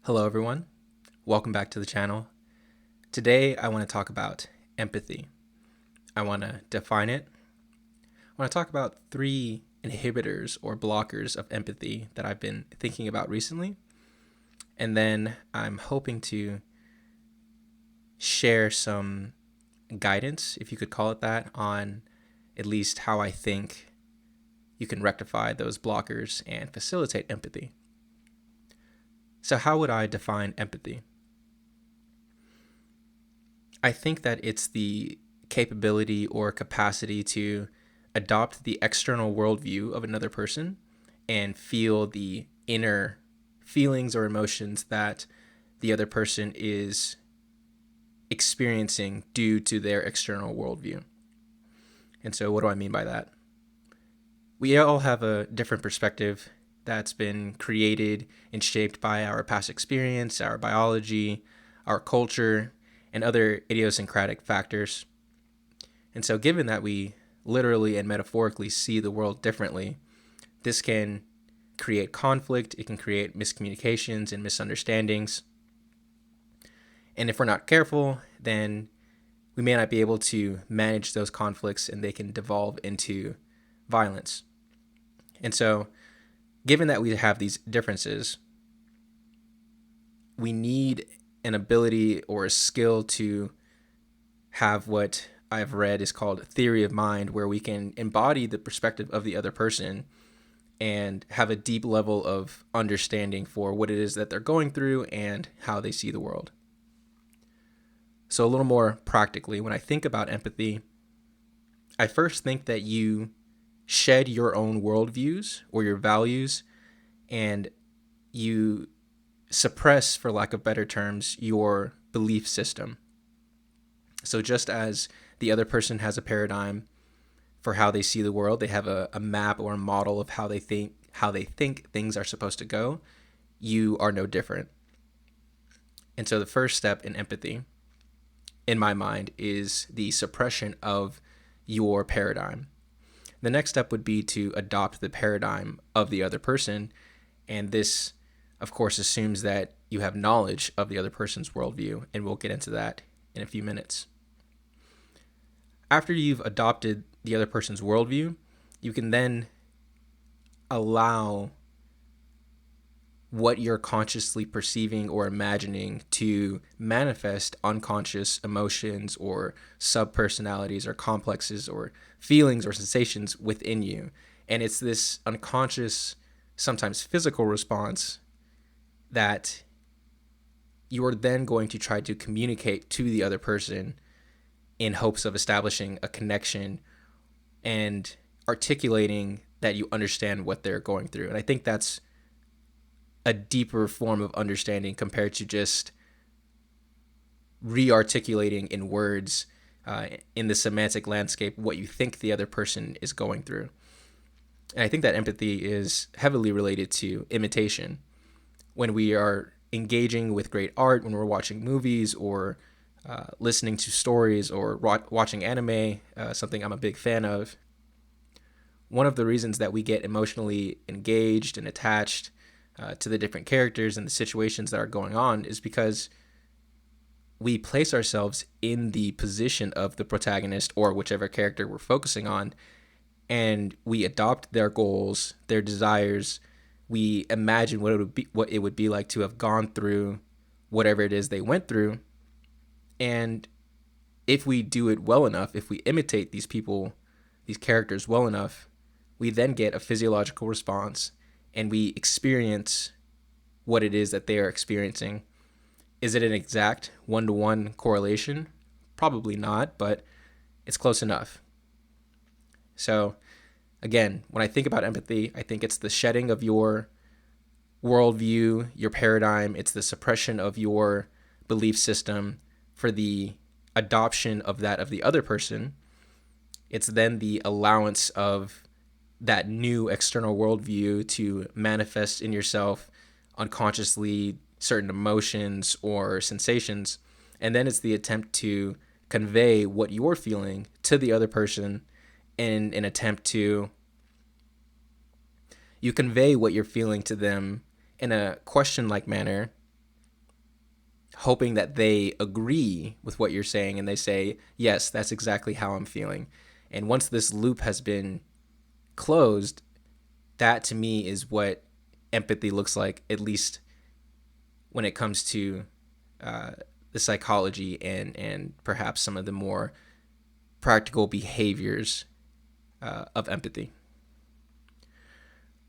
Hello, everyone. Welcome back to the channel. Today, I want to talk about empathy. I want to define it. I want to talk about three inhibitors or blockers of empathy that I've been thinking about recently. And then I'm hoping to share some guidance, if you could call it that, on at least how I think you can rectify those blockers and facilitate empathy. So, how would I define empathy? I think that it's the capability or capacity to adopt the external worldview of another person and feel the inner feelings or emotions that the other person is experiencing due to their external worldview. And so, what do I mean by that? We all have a different perspective that's been created and shaped by our past experience, our biology, our culture, and other idiosyncratic factors. And so, given that we literally and metaphorically see the world differently, this can create conflict, it can create miscommunications and misunderstandings. And if we're not careful, then we may not be able to manage those conflicts and they can devolve into violence. And so, given that we have these differences, we need an ability or a skill to have what I've read is called theory of mind, where we can embody the perspective of the other person and have a deep level of understanding for what it is that they're going through and how they see the world. So, a little more practically, when I think about empathy, I first think that you shed your own worldviews or your values and you suppress, for lack of better terms, your belief system. So just as the other person has a paradigm for how they see the world, they have a map or a model of how they think things are supposed to go, you are no different. And so the first step in empathy, in my mind, is the suppression of your paradigm. The next step would be to adopt the paradigm of the other person. And this, of course, assumes that you have knowledge of the other person's worldview. And we'll get into that in a few minutes. After you've adopted the other person's worldview, you can then allow what you're consciously perceiving or imagining to manifest unconscious emotions or subpersonalities or complexes or feelings or sensations within you. And it's this unconscious, sometimes physical response that you're then going to try to communicate to the other person in hopes of establishing a connection and articulating that you understand what they're going through. And I think that's a deeper form of understanding compared to just re-articulating in words in the semantic landscape what you think the other person is going through. And I think that empathy is heavily related to imitation. When we are engaging with great art, when we're watching movies or listening to stories or watching anime, something I'm a big fan of, one of the reasons that we get emotionally engaged and attached to the different characters and the situations that are going on is because we place ourselves in the position of the protagonist or whichever character we're focusing on, and we adopt their goals, their desires. We imagine what it would be like to have gone through whatever it is they went through. And if we do it well enough, if we imitate these people, these characters well enough, we then get a physiological response and we experience what it is that they are experiencing. Is it an exact one-to-one correlation? Probably not, but it's close enough. So again, when I think about empathy, I think it's the shedding of your worldview, your paradigm. It's the suppression of your belief system for the adoption of that of the other person. It's then the allowance of that new external worldview to manifest in yourself unconsciously certain emotions or sensations. And then it's the attempt to convey what you're feeling to the other person in an attempt to you convey what you're feeling to them in a question like manner hoping that they agree with what you're saying and they say, yes, that's exactly how I'm feeling. And once this loop has been closed, that to me is what empathy looks like, at least when it comes to the psychology and perhaps some of the more practical behaviors of empathy.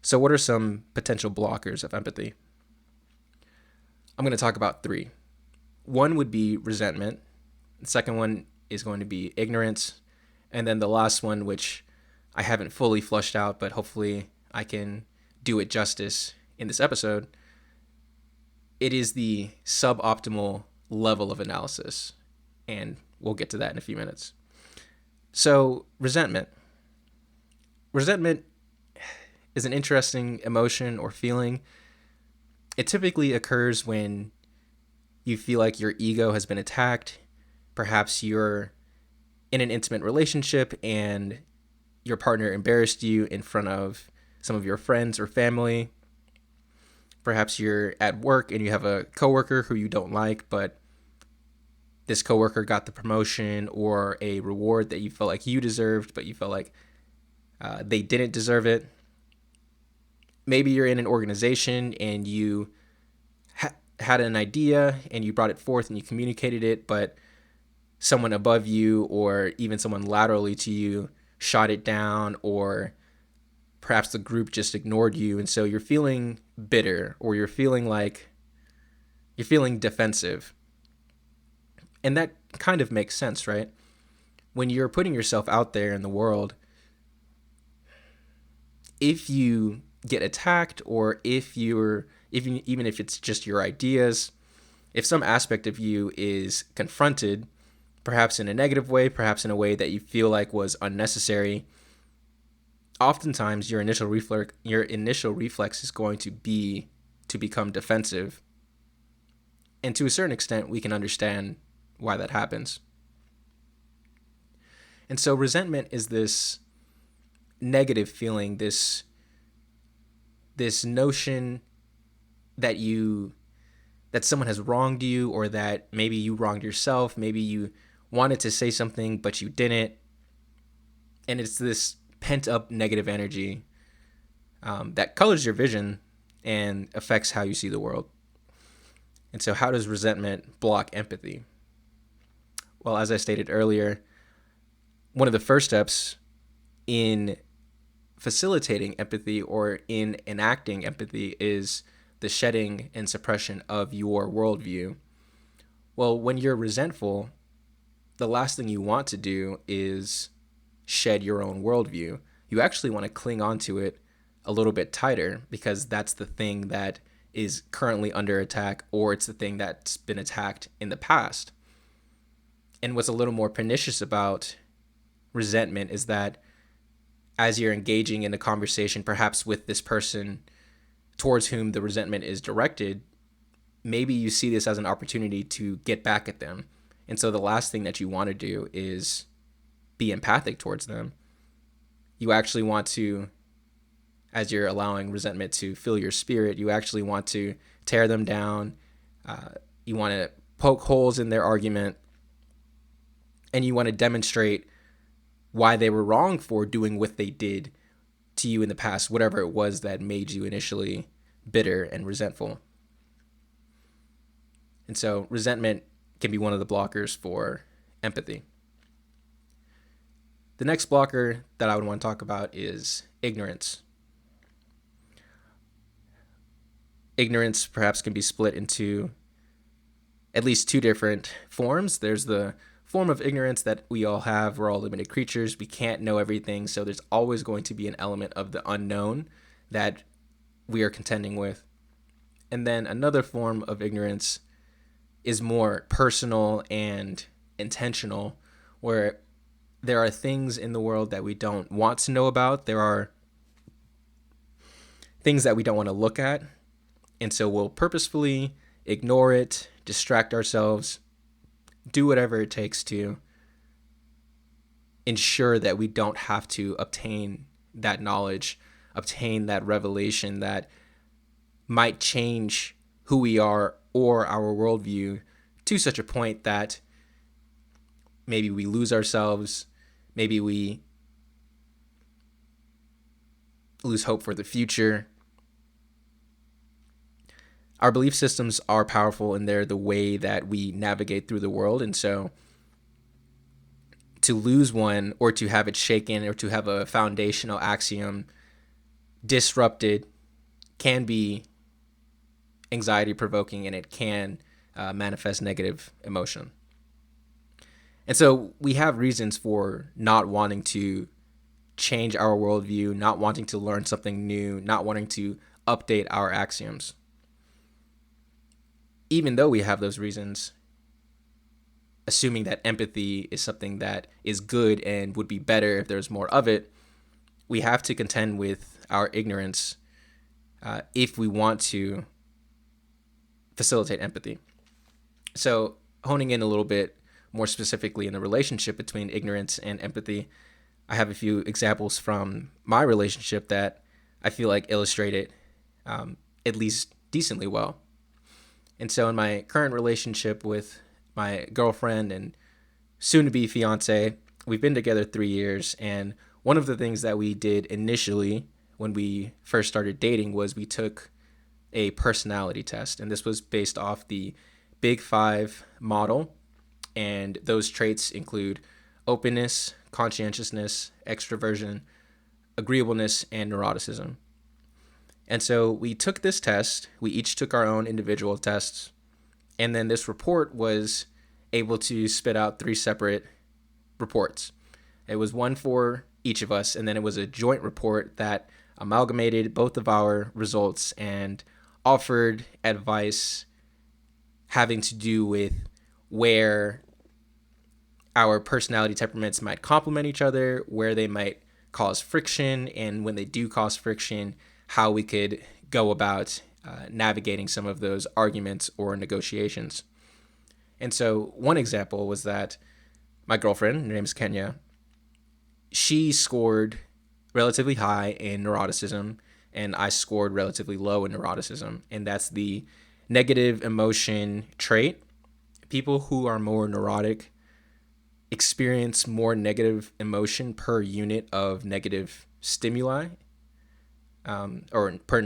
So, what are some potential blockers of empathy? I'm going to talk about 3. One would be resentment. The second one is going to be ignorance. And then the last one, which I haven't fully flushed out, but hopefully I can do it justice in this episode, it is the suboptimal level of analysis. And we'll get to that in a few minutes. So, resentment. Resentment is an interesting emotion or feeling. It typically occurs when you feel like your ego has been attacked. Perhaps you're in an intimate relationship and your partner embarrassed you in front of some of your friends or family. Perhaps you're at work and you have a coworker who you don't like, but this coworker got the promotion or a reward that you felt like you deserved, but you felt like they didn't deserve it. Maybe you're in an organization and you had an idea and you brought it forth and you communicated it, but someone above you or even someone laterally to you shot it down, or perhaps the group just ignored you. And so you're feeling bitter, or you're feeling defensive. And that kind of makes sense, right? When you're putting yourself out there in the world, if you get attacked, or even if it's just your ideas, if some aspect of you is confronted, perhaps in a negative way, perhaps in a way that you feel like was unnecessary, oftentimes your initial reflex is going to be to become defensive. And to a certain extent, we can understand why that happens. And so resentment is this negative feeling, this notion that someone has wronged you, or that maybe you wronged yourself, maybe you wanted to say something but you didn't. And it's this pent up negative energy that colors your vision and affects how you see the world. And so how does resentment block empathy? Well, as I stated earlier, one of the first steps in facilitating empathy or in enacting empathy is the shedding and suppression of your worldview. Well, when you're resentful, the last thing you want to do is shed your own worldview. You actually want to cling on to it a little bit tighter, because that's the thing that is currently under attack, or it's the thing that's been attacked in the past. And what's a little more pernicious about resentment is that as you're engaging in a conversation, perhaps with this person towards whom the resentment is directed, maybe you see this as an opportunity to get back at them. And so the last thing that you want to do is be empathic towards them. You actually want to, as you're allowing resentment to fill your spirit, you actually want to tear them down. You want to poke holes in their argument, and you want to demonstrate why they were wrong for doing what they did to you in the past, whatever it was that made you initially bitter and resentful. And so resentment can be one of the blockers for empathy. The next blocker that I would want to talk about is ignorance. Ignorance perhaps can be split into at least 2 different forms. There's the form of ignorance that we all have. We're all limited creatures. We can't know everything. So there's always going to be an element of the unknown that we are contending with. And then another form of ignorance is more personal and intentional, where there are things in the world that we don't want to know about. There are things that we don't want to look at. And so we'll purposefully ignore it, distract ourselves, do whatever it takes to ensure that we don't have to obtain that knowledge, obtain that revelation that might change who we are or our worldview to such a point that maybe we lose ourselves, maybe we lose hope for the future. Our belief systems are powerful, and they're the way that we navigate through the world. And so to lose one, or to have it shaken, or to have a foundational axiom disrupted, can be anxiety provoking, and it can manifest negative emotion. And so we have reasons for not wanting to change our worldview, not wanting to learn something new, not wanting to update our axioms. Even though we have those reasons, assuming that empathy is something that is good and would be better if there's more of it, we have to contend with our ignorance if we want to facilitate empathy. So, honing in a little bit more specifically in the relationship between ignorance and empathy, I have a few examples from my relationship that I feel like illustrate it at least decently well. And so in my current relationship with my girlfriend and soon-to-be fiance, we've been together 3 years, and one of the things that we did initially when we first started dating was we took a personality test, and this was based off the Big Five model, and those traits include openness, conscientiousness, extroversion, agreeableness, and neuroticism. And so we took this test. We each took our own individual tests. And then this report was able to spit out 3 separate reports. It was one for each of us, and then it was a joint report that amalgamated both of our results and offered advice having to do with where our personality temperaments might complement each other, where they might cause friction, and when they do cause friction, how we could go about navigating some of those arguments or negotiations. And so one example was that my girlfriend, her name is Kenya, she scored relatively high in neuroticism, and I scored relatively low in neuroticism. And that's the negative emotion trait. People who are more neurotic experience more negative emotion per unit of negative stimuli, or per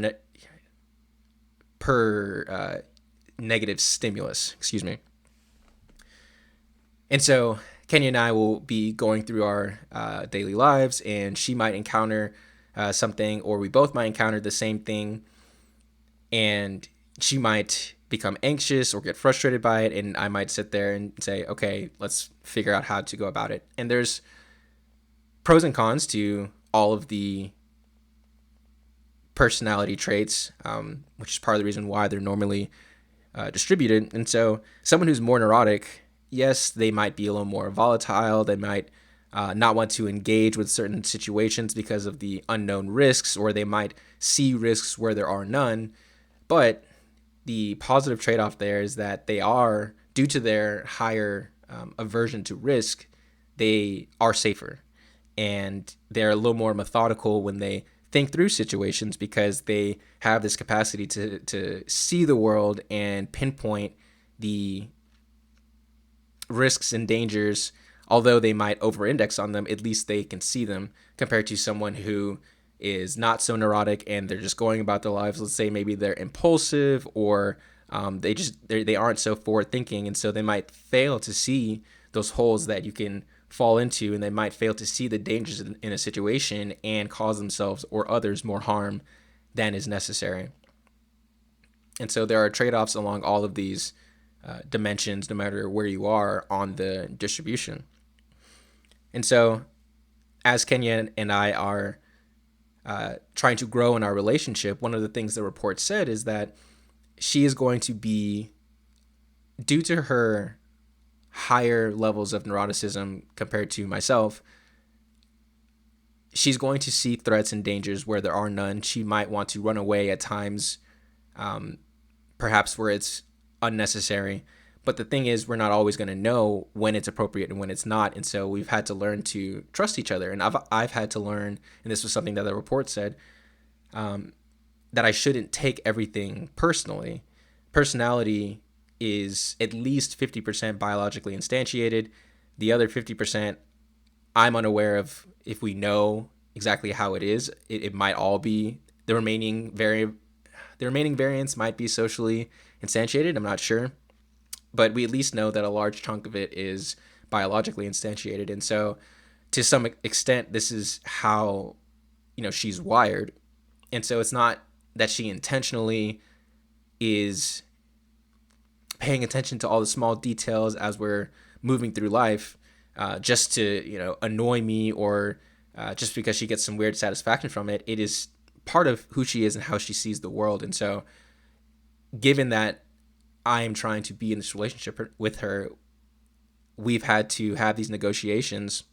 negative stimulus, excuse me. And so Kenya and I will be going through our daily lives, and she might encounter something, or we both might encounter the same thing, and she might become anxious or get frustrated by it, and I might sit there and say, okay, let's figure out how to go about it. And there's pros and cons to all of the personality traits, which is part of the reason why they're normally distributed. And so someone who's more neurotic, yes, they might be a little more volatile. They might not want to engage with certain situations because of the unknown risks, or they might see risks where there are none. But the positive trade-off there is that they are, due to their higher aversion to risk, they are safer. And they're a little more methodical when they think through situations, because they have this capacity to see the world and pinpoint the risks and dangers. Although they might over-index on them, at least they can see them, compared to someone who is not so neurotic and they're just going about their lives. Let's say maybe they're impulsive, or they aren't so forward thinking, and so they might fail to see those holes that you can fall into, and they might fail to see the dangers in a situation and cause themselves or others more harm than is necessary. And so there are trade-offs along all of these dimensions, no matter where you are on the distribution. And so as Kenya and I are trying to grow in our relationship, one of the things the report said is that she is going to be, due to her higher levels of neuroticism compared to myself, she's going to see threats and dangers where there are none. She might want to run away at times, perhaps where it's unnecessary. But the thing is, we're not always going to know when it's appropriate and when it's not. And so we've had to learn to trust each other. And I've had to learn, and this was something that the report said, that I shouldn't take everything personally. Personality is at least 50% biologically instantiated. The other 50%, I'm unaware of if we know exactly how it is. It might all be the remaining variants might be socially instantiated. I'm not sure, but we at least know that a large chunk of it is biologically instantiated, and so to some extent, this is how she's wired, and so it's not that she intentionally is paying attention to all the small details as we're moving through life, just to annoy me, or just because she gets some weird satisfaction from it. It is part of who she is and how she sees the world. And so, given that I am trying to be in this relationship with her, we've had to have these negotiations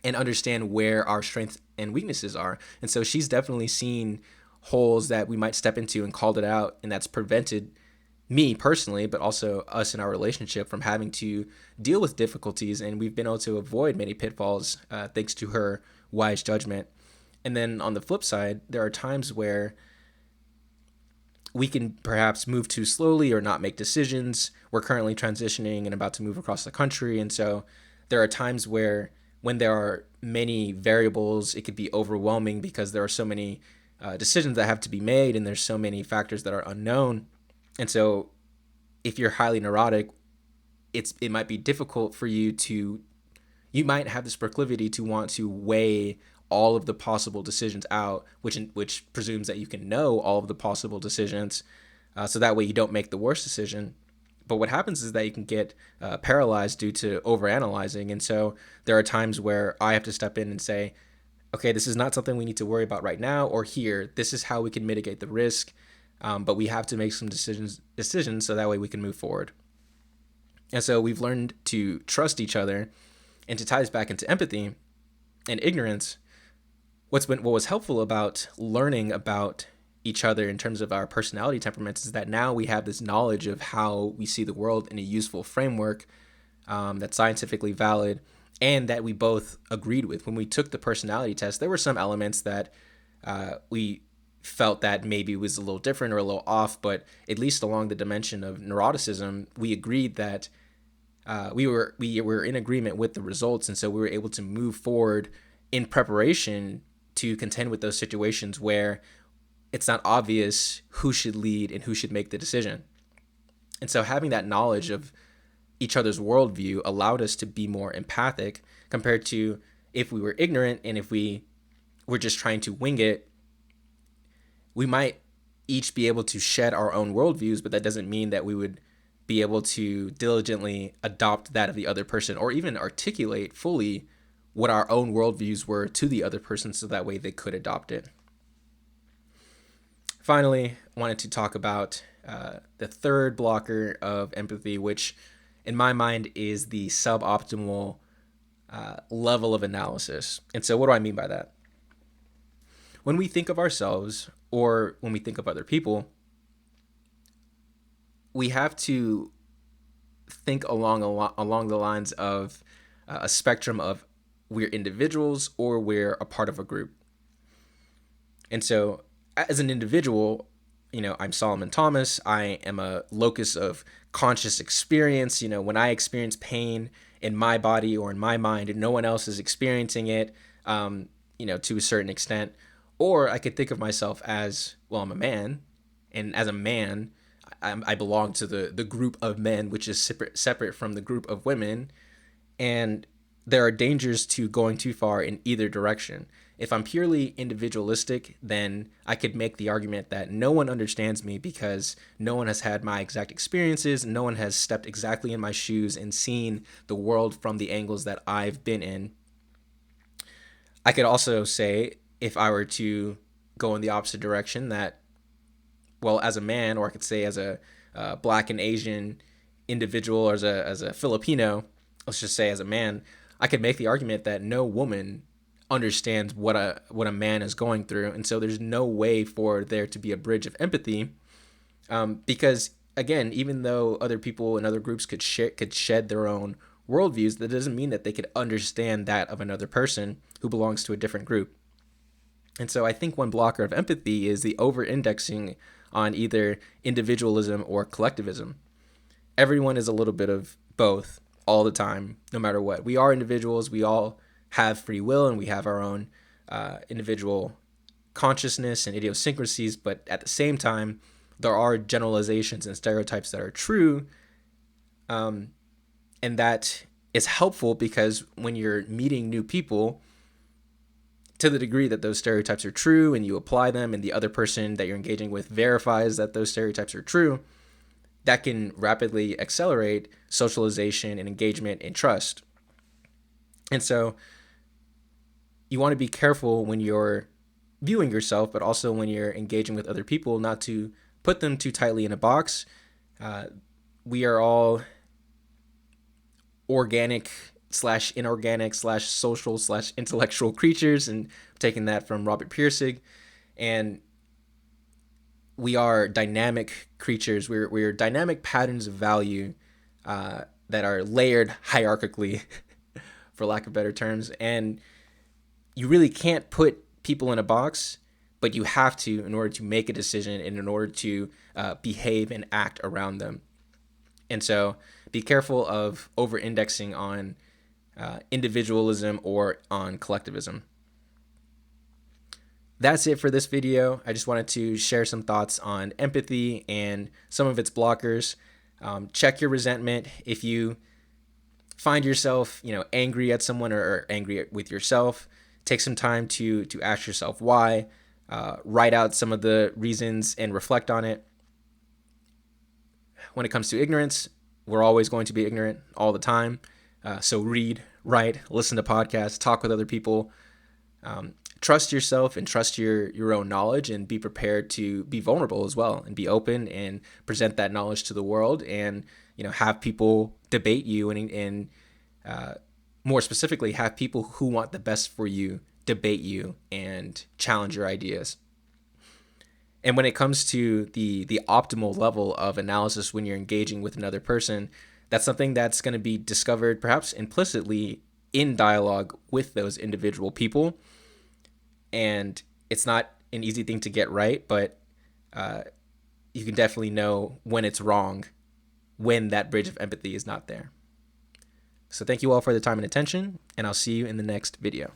and understand where our strengths and weaknesses are. And so she's definitely seen holes that we might step into and called it out, and that's prevented me personally, but also us in our relationship, from having to deal with difficulties. And we've been able to avoid many pitfalls thanks to her wise judgment. And then on the flip side, there are times where we can perhaps move too slowly or not make decisions. We're currently transitioning and about to move across the country. And so there are times where, when there are many variables, it could be overwhelming because there are so many decisions that have to be made, and there's so many factors that are unknown. And so if you're highly neurotic, it might be difficult for you might have this proclivity to want to weigh all of the possible decisions out, which presumes that you can know all of the possible decisions, so that way you don't make the worst decision. But what happens is that you can get paralyzed due to overanalyzing. And so there are times where I have to step in and say, okay, this is not something we need to worry about right now, or here, this is how we can mitigate the risk. But we have to make some decisions so that way we can move forward. And so we've learned to trust each other. And to tie this back into empathy and ignorance, what was helpful about learning about each other in terms of our personality temperaments is that now we have this knowledge of how we see the world in a useful framework that's scientifically valid, and that we both agreed with. When we took the personality test, there were some elements that we felt that maybe was a little different or a little off, but at least along the dimension of neuroticism, we agreed that we were in agreement with the results. And so we were able to move forward in preparation to contend with those situations where it's not obvious who should lead and who should make the decision. And so having that knowledge of each other's worldview allowed us to be more empathic, compared to if we were ignorant and if we were just trying to wing it. We might each be able to shed our own worldviews, but that doesn't mean that we would be able to diligently adopt that of the other person, or even articulate fully what our own worldviews were to the other person, so that way they could adopt it. Finally, I wanted to talk about the third blocker of empathy, which in my mind is the suboptimal level of analysis. And so what do I mean by that? When we think of ourselves, or when we think of other people, we have to think along the lines of a spectrum of we're individuals or we're a part of a group. And so as an individual, I'm Solomon Thomas. I am a locus of conscious experience. When I experience pain in my body or in my mind, and no one else is experiencing it, to a certain extent. Or I could think of myself as, well, I'm a man, and as a man, I belong to the group of men, which is separate from the group of women, and there are dangers to going too far in either direction. If I'm purely individualistic, then I could make the argument that no one understands me because no one has had my exact experiences, no one has stepped exactly in my shoes and seen the world from the angles that I've been in. I could also say, if I were to go in the opposite direction, that, well, as a man, or I could say as a Black and Asian individual, or as a Filipino, let's just say as a man, I could make the argument that no woman understands what a man is going through, and so there's no way for there to be a bridge of empathy, because again, even though other people in other groups could shed their own worldviews, that doesn't mean that they could understand that of another person who belongs to a different group. And so I think one blocker of empathy is the over-indexing on either individualism or collectivism. Everyone is a little bit of both all the time, no matter what. We are individuals. We all have free will, and we have our own individual consciousness and idiosyncrasies. But at the same time, there are generalizations and stereotypes that are true, and that is helpful because when you're meeting new people, to the degree that those stereotypes are true and you apply them, and the other person that you're engaging with verifies that those stereotypes are true, that can rapidly accelerate socialization and engagement and trust. And so you want to be careful when you're viewing yourself, but also when you're engaging with other people, not to put them too tightly in a box. We are all organic / inorganic / social / intellectual creatures, and I'm taking that from Robert Pirsig. And we are dynamic creatures. We're dynamic patterns of value that are layered hierarchically, for lack of better terms. And you really can't put people in a box, but you have to in order to make a decision and in order to behave and act around them. And so be careful of over-indexing on individualism or on collectivism. That's it for this video. I just wanted to share some thoughts on empathy and some of its blockers. Check your resentment. If you find yourself, angry at someone or angry with yourself, take some time to ask yourself why. Write out some of the reasons and reflect on it. When it comes to ignorance, we're always going to be ignorant all the time. So read, write, listen to podcasts, talk with other people. Trust yourself and trust your own knowledge, and be prepared to be vulnerable as well, and be open and present that knowledge to the world, and have people debate you, and more specifically, have people who want the best for you debate you and challenge your ideas. And when it comes to the optimal level of analysis when you're engaging with another person, that's something that's going to be discovered perhaps implicitly in dialogue with those individual people. And it's not an easy thing to get right, but you can definitely know when it's wrong, when that bridge of empathy is not there. So thank you all for the time and attention, and I'll see you in the next video.